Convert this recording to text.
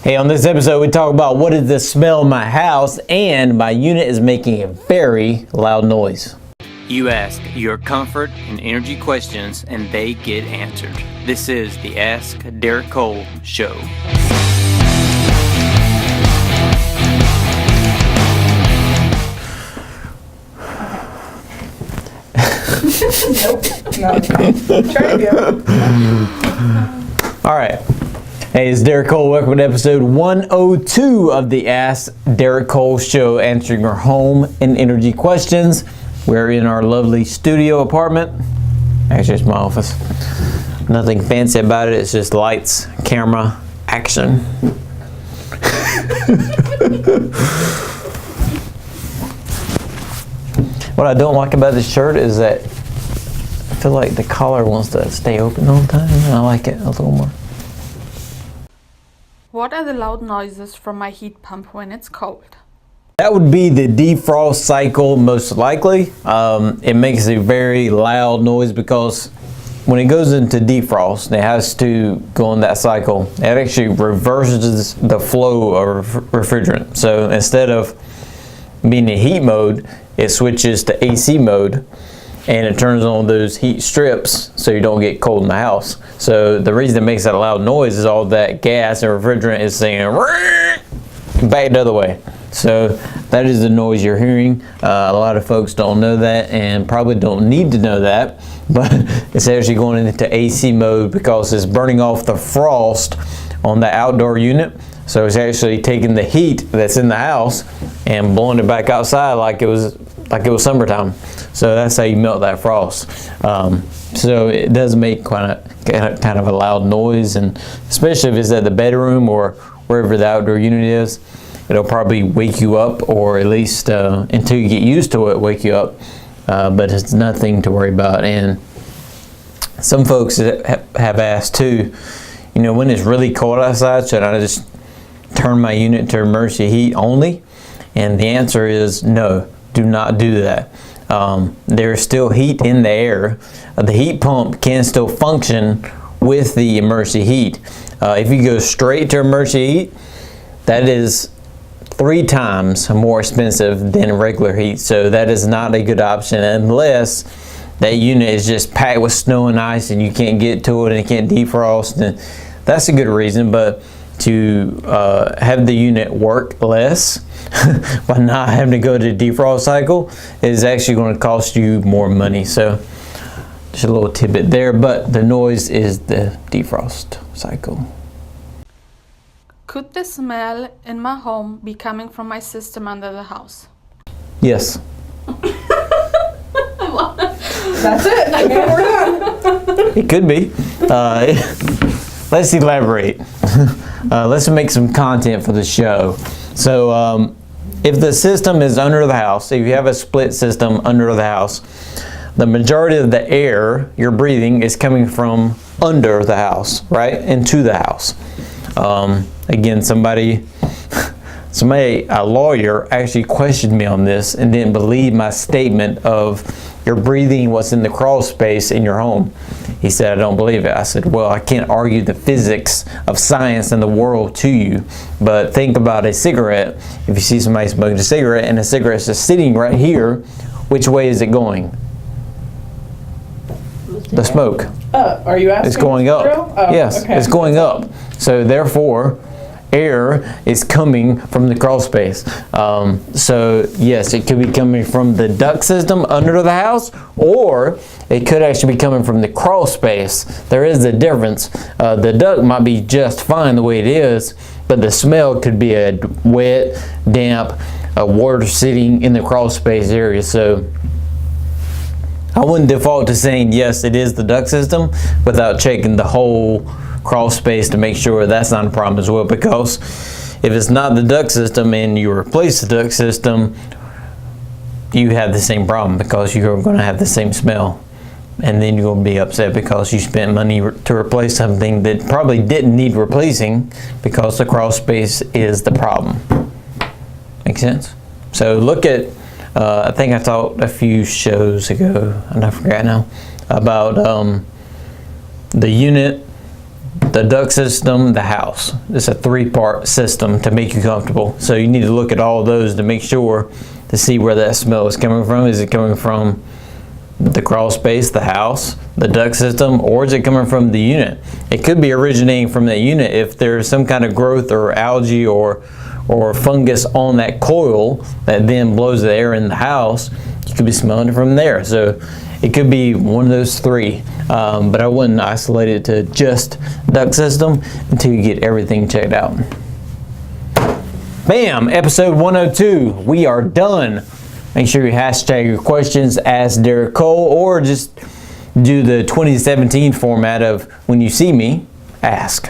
Hey, on this episode we talk about what is the smell in my house, and my unit is making a very loud noise. You ask your comfort and energy questions and they get answered. This is the Ask Derek Cole Show. Nope. No. Try again. All right. Hey, it's Derek Cole. Welcome to episode 102 of the Ask Derek Cole Show, answering your home and energy questions. We're in our lovely studio apartment. Actually, it's my office. Nothing fancy about it. It's just lights, camera, action. What I don't like about this shirt is that I feel like the collar wants to stay open all the time. I like it a little more. What are the loud noises from my heat pump when it's cold? That would be the defrost cycle, most likely. It makes a very loud noise because when it goes into defrost, it has to go in that cycle. It actually reverses the flow of refrigerant. So instead of being in heat mode, it switches to AC mode, and it turns on those heat strips so you don't get cold in the house. So the reason it makes that loud noise is all that gas and refrigerant is saying back the other way. So that is the noise you're hearing. A lot of folks don't know that and probably don't need to know that, but it's actually going into AC mode because it's burning off the frost on the outdoor unit. So it's actually taking the heat that's in the house and blowing it back outside like it was summertime. So that's how you melt that frost. So it does make kind of a loud noise, and especially if it's at the bedroom or wherever the outdoor unit is, it'll probably wake you up, or at least until you get used to it, wake you up. But it's nothing to worry about. And some folks have asked too, when it's really cold outside, should I just turn my unit to emergency heat only? And the answer is no, do not do that. There's still heat in the air. The heat pump can still function with the emergency heat. If you go straight to emergency heat, that is 3 times more expensive than regular heat. So that is not a good option unless that unit is just packed with snow and ice and you can't get to it and it can't defrost. And that's a good reason, but to have the unit work less by not having to go to the defrost cycle is actually going to cost you more money. So just a little tidbit there, but the noise is the defrost cycle. Could the smell in my home be coming from my system under the house? Yes. That's it. Okay, we're done. It could be. Let's elaborate. Let's make some content for the show. So if the system is under the house, if you have a split system under the house, the majority of the air you're breathing is coming from under the house, right? Into the house. Again, a lawyer actually questioned me on this and didn't believe my statement of you're breathing what's in the crawl space in your home. He said, I don't believe it. I said, well, I can't argue the physics of science and the world to you, but think about a cigarette. If you see somebody smoking a cigarette and the cigarette's just sitting right here, which way is it going? The smoke. Are you asking? It's going up. Oh, yes, okay. It's going up. So therefore, air is coming from the crawl space. So yes, it could be coming from the duct system under the house, or it could actually be coming from the crawl space. There is a difference. The duct might be just fine the way it is, but the smell could be a wet, damp, water sitting in the crawl space area. So I wouldn't default to saying yes, it is the duct system without checking the whole crawl space to make sure that's not a problem as well, because if it's not the duct system and you replace the duct system, you have the same problem because you're going to have the same smell, and then you're going to be upset because you spent money to replace something that probably didn't need replacing because the crawl space is the problem. Make sense? So look at I think I talked a few shows ago, and I forgot now, about the unit the duct system, the house. It's a 3-part system to make you comfortable. So you need to look at all of those to make sure to see where that smell is coming from. Is it coming from the crawl space, the house, the duct system, or is it coming from the unit? It could be originating from that unit if there's some kind of growth or algae or fungus on that coil that then blows the air in the house. You could be smelling it from there. So it could be one of those 3, but I wouldn't isolate it to just duct system until you get everything checked out. Bam! Episode 102. We are done. Make sure you hashtag your questions, Ask Derek Cole, or just do the 2017 format of when you see me, ask.